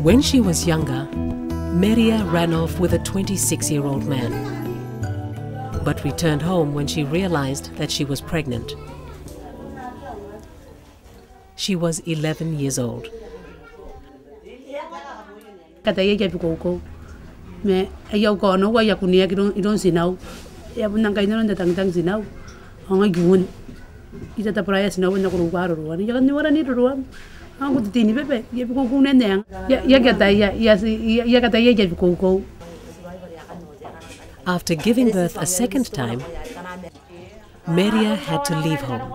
When she was younger, Maria ran off with a 26-year-old man, but returned home when she realized that she was pregnant. She was 11 years old. After giving birth a second time, Maria had to leave home.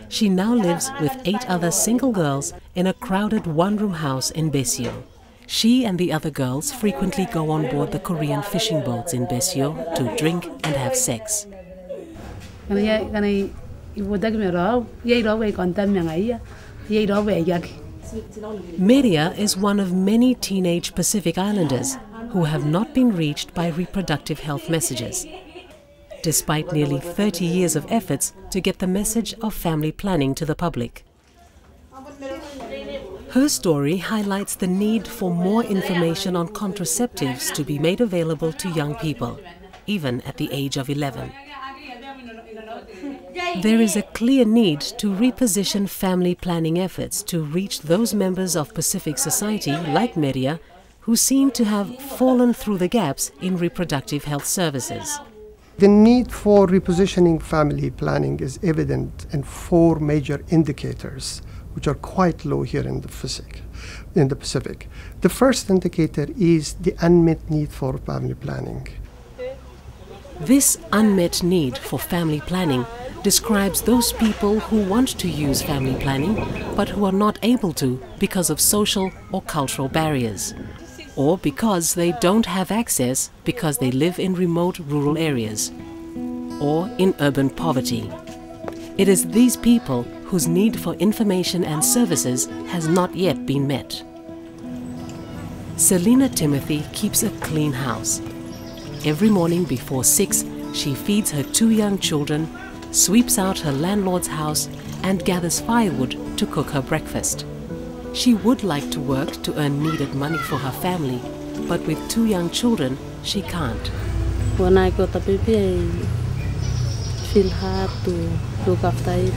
She now lives with 8 other single girls in a crowded one-room house in Besio. She and the other girls frequently go on board the Korean fishing boats in Besio to drink and have sex. Maria is one of many teenage Pacific Islanders who have not been reached by reproductive health messages, despite nearly 30 years of efforts to get the message of family planning to the public. Her story highlights the need for more information on contraceptives to be made available to young people, even at the age of 11. There is a clear need to reposition family planning efforts to reach those members of Pacific society, like Maria, who seem to have fallen through the gaps in reproductive health services. The need for repositioning family planning is evident in 4 major indicators, which are quite low here in the Pacific. The first indicator is the unmet need for family planning. This unmet need for family planning describes those people who want to use family planning but who are not able to because of social or cultural barriers, or because they don't have access because they live in remote rural areas or in urban poverty. It is these people whose need for information and services has not yet been met. Selina Timothy keeps a clean house. Every morning before 6, she feeds her 2 young children, sweeps out her landlord's house, and gathers firewood to cook her breakfast. She would like to work to earn needed money for her family, but with 2 young children, she can't. When I got a baby, I feel hard to look after it.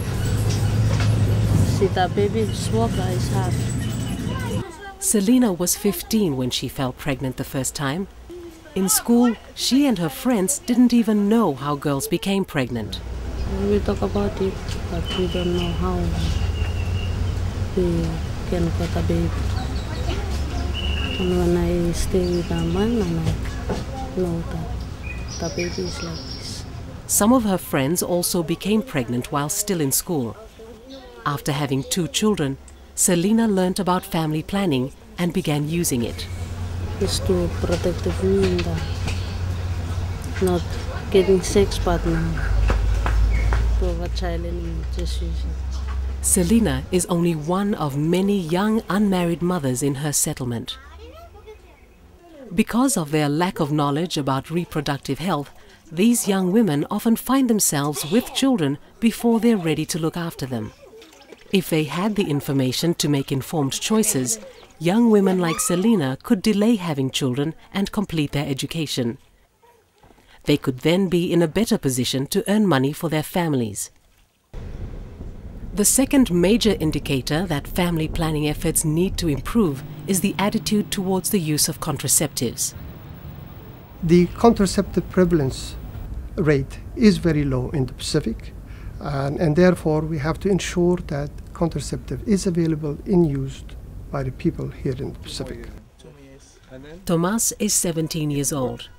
See, the baby's work is hard. Selina was 15 when she fell pregnant the first time. In school, she and her friends didn't even know how girls became pregnant. We talk about it, but we don't know how we can get a baby. And when I stay with a man, and I know that the baby is like this. Some of her friends also became pregnant while still in school. After having 2 children, Selina learnt about family planning and began using it. It's to protect the women, not getting sex partner to have a child and just use it. Selina is only one of many young unmarried mothers in her settlement. Because of their lack of knowledge about reproductive health, these young women often find themselves with children before they're ready to look after them. If they had the information to make informed choices, young women like Selina could delay having children and complete their education. They could then be in a better position to earn money for their families. The second major indicator that family planning efforts need to improve is the attitude towards the use of contraceptives. The contraceptive prevalence rate is very low in the Pacific, and therefore we have to ensure that contraceptive is available and used by the people here in the Pacific. Tomas is 17 years old.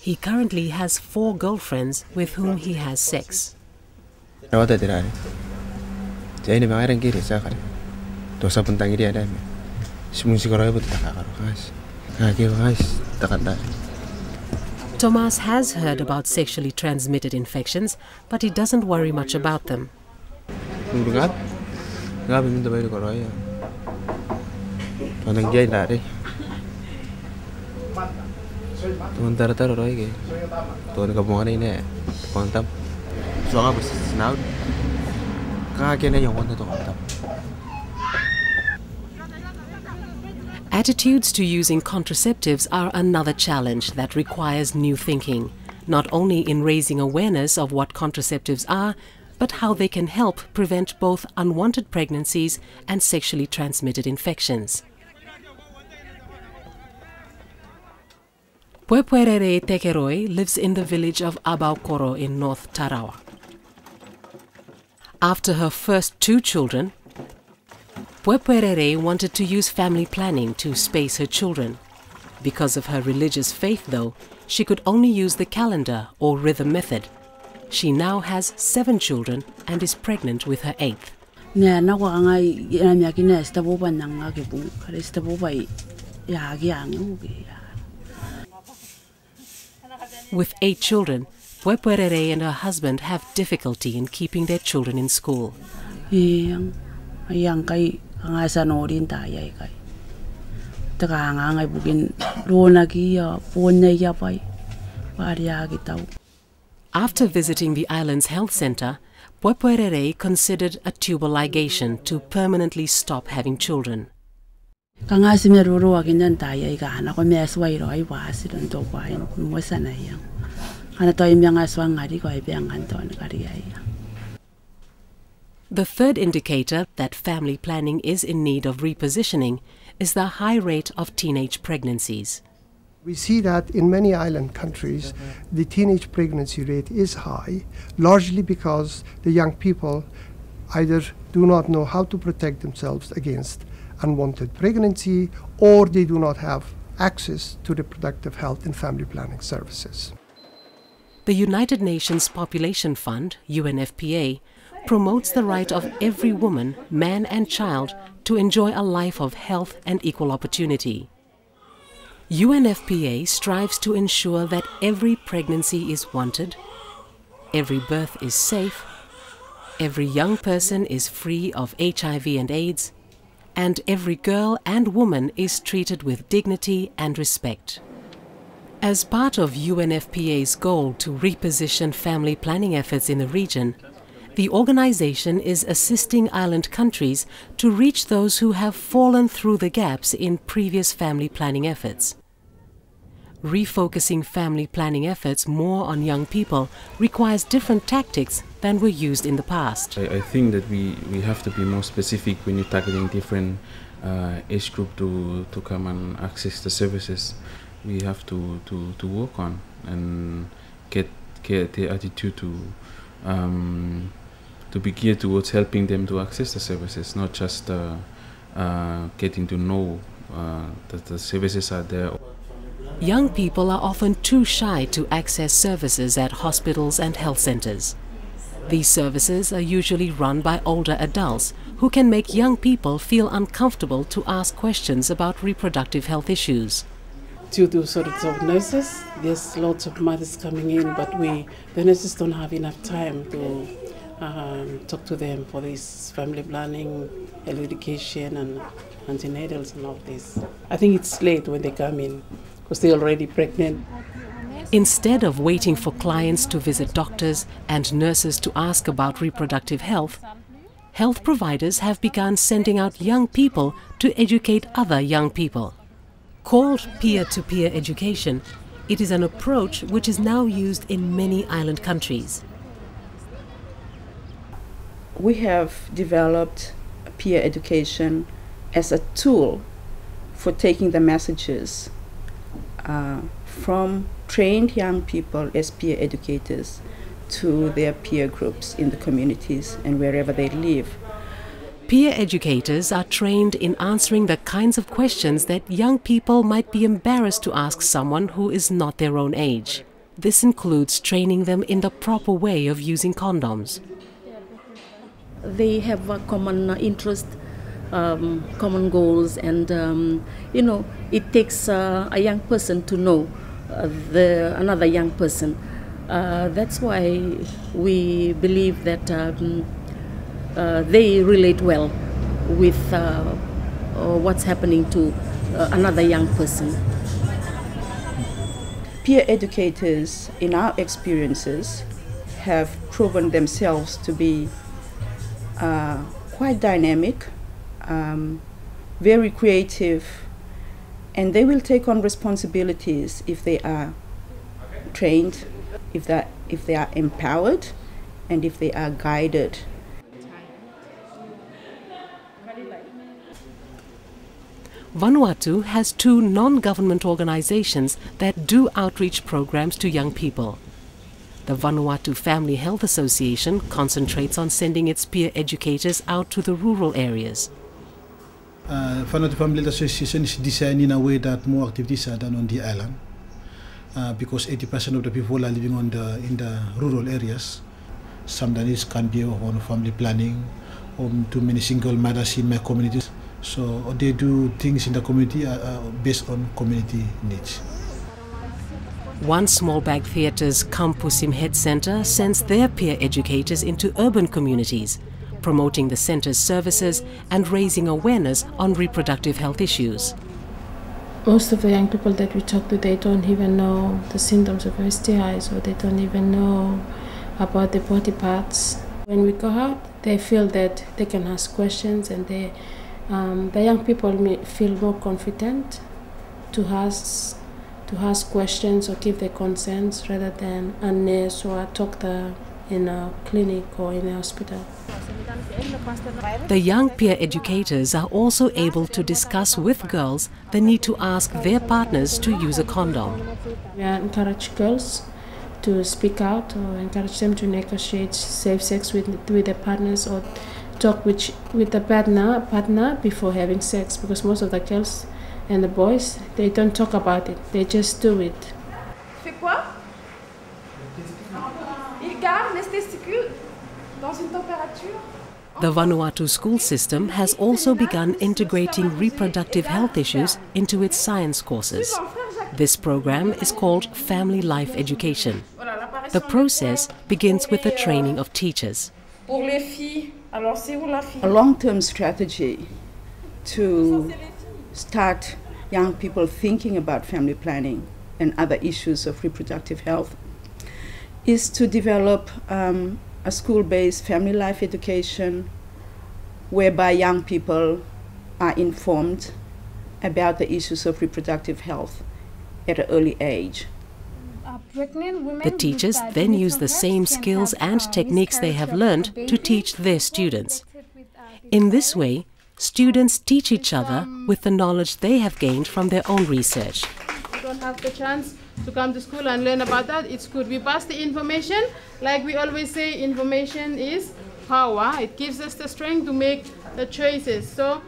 He currently has 4 girlfriends with whom he has sex. Tomas has heard about sexually transmitted infections, but he doesn't worry much about them. Attitudes to using contraceptives are another challenge that requires new thinking, not only in raising awareness of what contraceptives are, but how they can help prevent both unwanted pregnancies and sexually transmitted infections. Puepuerere Tekeroi lives in the village of Abaukoro in North Tarawa. After her first 2 children, Puepuerere wanted to use family planning to space her children. Because of her religious faith, though, she could only use the calendar or rhythm method. She now has 7 children and is pregnant with her 8th. With 8 children, Puepuerere and her husband have difficulty in keeping their children in school. After visiting the island's health center, Puepuerere considered a tubal ligation to permanently stop having children. The third indicator that family planning is in need of repositioning is the high rate of teenage pregnancies. We see that in many island countries, the teenage pregnancy rate is high, largely because the young people either do not know how to protect themselves against unwanted pregnancy, or they do not have access to reproductive health and family planning services. The United Nations Population Fund, UNFPA, promotes the right of every woman, man and child to enjoy a life of health and equal opportunity. UNFPA strives to ensure that every pregnancy is wanted, every birth is safe, every young person is free of HIV and AIDS, and every girl and woman is treated with dignity and respect. As part of UNFPA's goal to reposition family planning efforts in the region, the organization is assisting island countries to reach those who have fallen through the gaps in previous family planning efforts. Refocusing family planning efforts more on young people requires different tactics than were used in the past. I think that we have to be more specific when you're targeting different age group to come and access the services. We have to work on and get the attitude to be geared towards helping them to access the services, not just getting to know that the services are there. Young people are often too shy to access services at hospitals and health centers. These services are usually run by older adults who can make young people feel uncomfortable to ask questions about reproductive health issues. Due to shortage of nurses, there's lots of mothers coming in, but the nurses don't have enough time to talk to them for this family planning, health education, and antenatals and all this. I think it's late when they come in because they're already pregnant. Instead of waiting for clients to visit doctors and nurses to ask about reproductive health, health providers have begun sending out young people to educate other young people. Called peer-to-peer education, it is an approach which is now used in many island countries. We have developed peer education as a tool for taking the messages from trained young people as peer educators to their peer groups in the communities and wherever they live. Peer educators are trained in answering the kinds of questions that young people might be embarrassed to ask someone who is not their own age. This includes training them in the proper way of using condoms. They have a common interest, common goals, and it takes a young person to know another young person. That's why we believe that they relate well with what's happening to another young person. Peer educators, in our experiences, have proven themselves to be quite dynamic, very creative, and they will take on responsibilities if they are trained, if they are empowered, and if they are guided. Vanuatu has 2 non-government organizations that do outreach programs to young people. The Vanuatu Family Health Association concentrates on sending its peer educators out to the rural areas. Vanuatu Family Health Association is designed in a way that more activities are done on the island, because 80% of the people are living in the rural areas. Sometimes it can be on family planning, or too many single mothers in my communities. So they do things in the community based on community needs. One Small Bag Theatre's Kampusim Head Centre sends their peer educators into urban communities, promoting the centre's services and raising awareness on reproductive health issues. Most of the young people that we talk to, they don't even know the symptoms of STIs, or they don't even know about the body parts. When we go out, they feel that they can ask questions, and the young people feel more confident to ask questions or give their consents rather than a nurse or a doctor in a clinic or in a hospital. The young peer educators are also able to discuss with girls the need to ask their partners to use a condom. We encourage girls to speak out, or encourage them to negotiate safe sex with their partners, or talk with the partner before having sex, because most of the girls and the boys, they don't talk about it, they just do it. Fais quoi? Il garde les testicules dans une température. The Vanuatu school system has also begun integrating reproductive health issues into its science courses. This program is called Family Life Education. The process begins with the training of teachers. A long-term strategy to start young people thinking about family planning and other issues of reproductive health is to develop a school-based family life education whereby young people are informed about the issues of reproductive health at an early age. The teachers then use the same skills and techniques they have learned to teach their students. In this way, students teach each other with the knowledge they have gained from their own research. You don't have the chance to come to school and learn about that. It's good. We pass the information. Like we always say, information is power. It gives us the strength to make the choices. So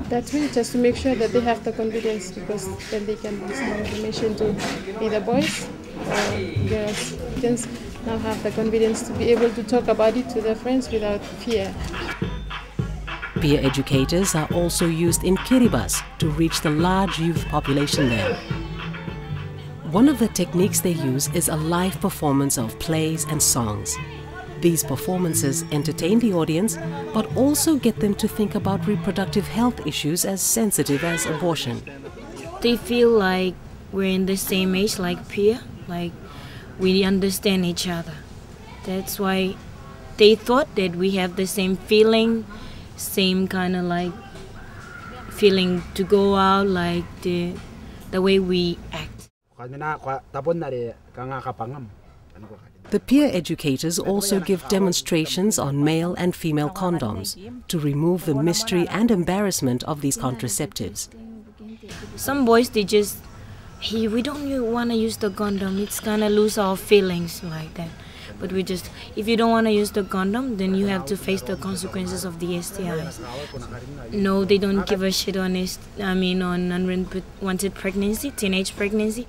that's really just to make sure that they have the confidence, because then they can pass the information to either boys or girls. Students now have the confidence to be able to talk about it to their friends without fear. Peer educators are also used in Kiribati to reach the large youth population there. One of the techniques they use is a live performance of plays and songs. These performances entertain the audience, but also get them to think about reproductive health issues as sensitive as abortion. They feel like we're in the same age, like peer, like we understand each other. That's why they thought that we have the same feeling, same kind of like feeling to go out, like the way we act. The peer educators also give demonstrations on male and female condoms to remove the mystery and embarrassment of these contraceptives. Some boys, they just, hey, we don't want to use the condom, it's gonna lose our feelings like that. But we just, if you don't want to use the condom, then you have to face the consequences of the STIs. No, they don't give a shit on on unwanted pregnancy, teenage pregnancy.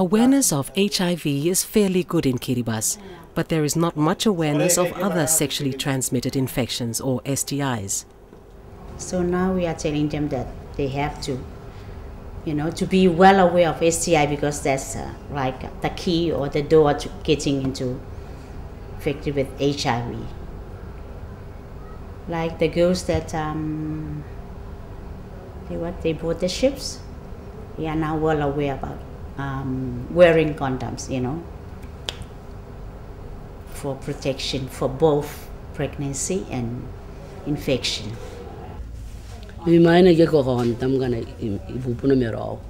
Awareness of HIV is fairly good in Kiribati, but there is not much awareness of other sexually transmitted infections or STIs. So now we are telling them that they have to, to be well aware of STI, because that's like the key or the door to getting into infected with HIV. Like the girls that they board the ships, they are now well aware about wearing condoms, for protection for both pregnancy and infection. Mina ke ko kontam kana ipupuno mero.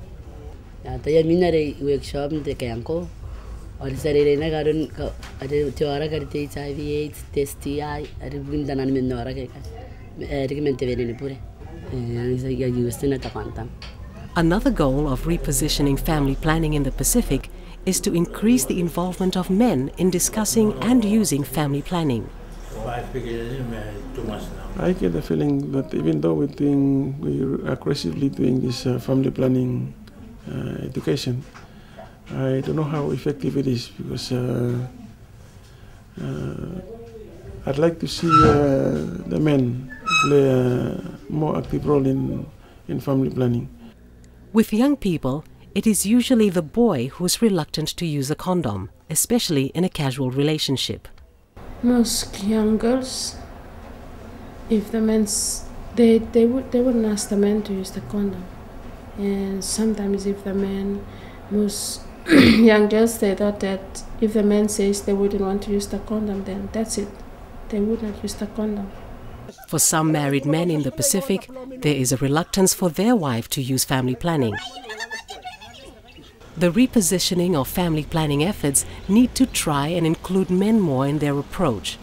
Ya taya mina re workshop de kanko. Or sarere na garon ade tiara karte HIV AIDS test ai ade bindanan min nora ke recommend venene pure. Ya use na ta kontam. Another goal of repositioning family planning in the Pacific is to increase the involvement of men in discussing and using family planning. I get the feeling that even though we're aggressively doing this family planning education, I don't know how effective it is, because I'd like to see the men play a more active role in family planning. With young people, it is usually the boy who is reluctant to use a condom, especially in a casual relationship. Most young girls, if the men, they wouldn't ask the man to use the condom, and sometimes if the man, most young girls, they thought that if the man says they wouldn't want to use the condom, then that's it, they would not use the condom. For some married men in the Pacific, there is a reluctance for their wife to use family planning. The repositioning of family planning efforts need to try and include men more in their approach.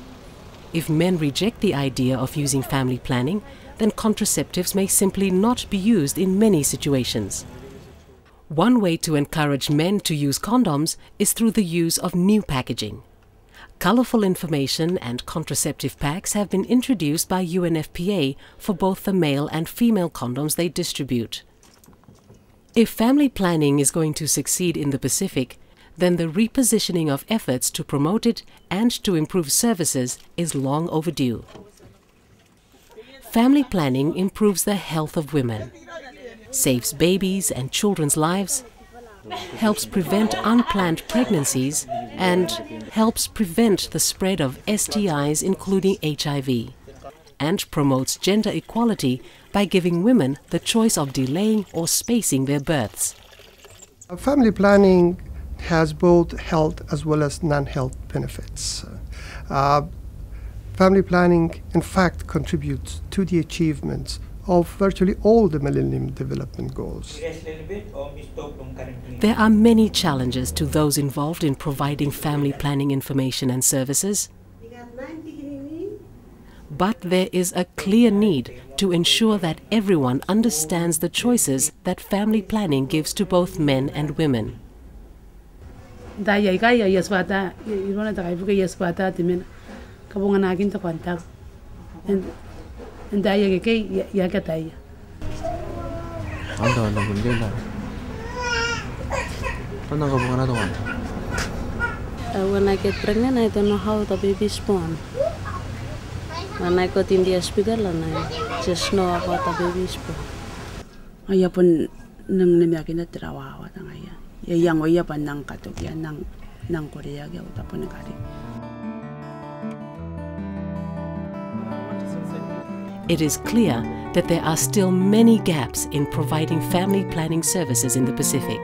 If men reject the idea of using family planning, then contraceptives may simply not be used in many situations. One way to encourage men to use condoms is through the use of new packaging. Colorful information and contraceptive packs have been introduced by UNFPA for both the male and female condoms they distribute. If family planning is going to succeed in the Pacific, then the repositioning of efforts to promote it and to improve services is long overdue. Family planning improves the health of women, saves babies and children's lives, helps prevent unplanned pregnancies, and helps prevent the spread of STIs including HIV, and promotes gender equality by giving women the choice of delaying or spacing their births. Family planning has both health as well as non-health benefits. Family planning, in fact, contributes to the achievements of virtually all the Millennium Development Goals. There are many challenges to those involved in providing family planning information and services. But there is a clear need to ensure that everyone understands the choices that family planning gives to both men and women. When I get pregnant, I don't know how the baby is born. When I got in the hospital, and I just know about the baby is born. Aya pun nang namiyakin na trawawa na ngaya. Yang oya pa nang katok ya nang Korea gaya utapon nagari. It is clear that there are still many gaps in providing family planning services in the Pacific.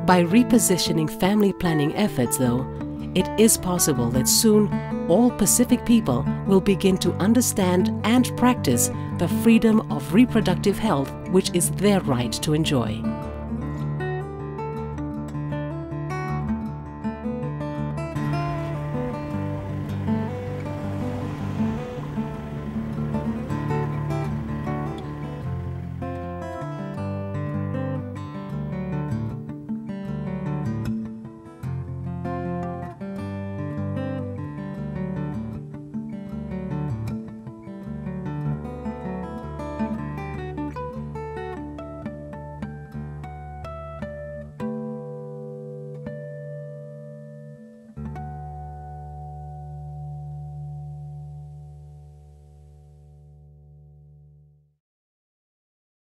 By repositioning family planning efforts, though, it is possible that soon all Pacific people will begin to understand and practice the freedom of reproductive health which is their right to enjoy.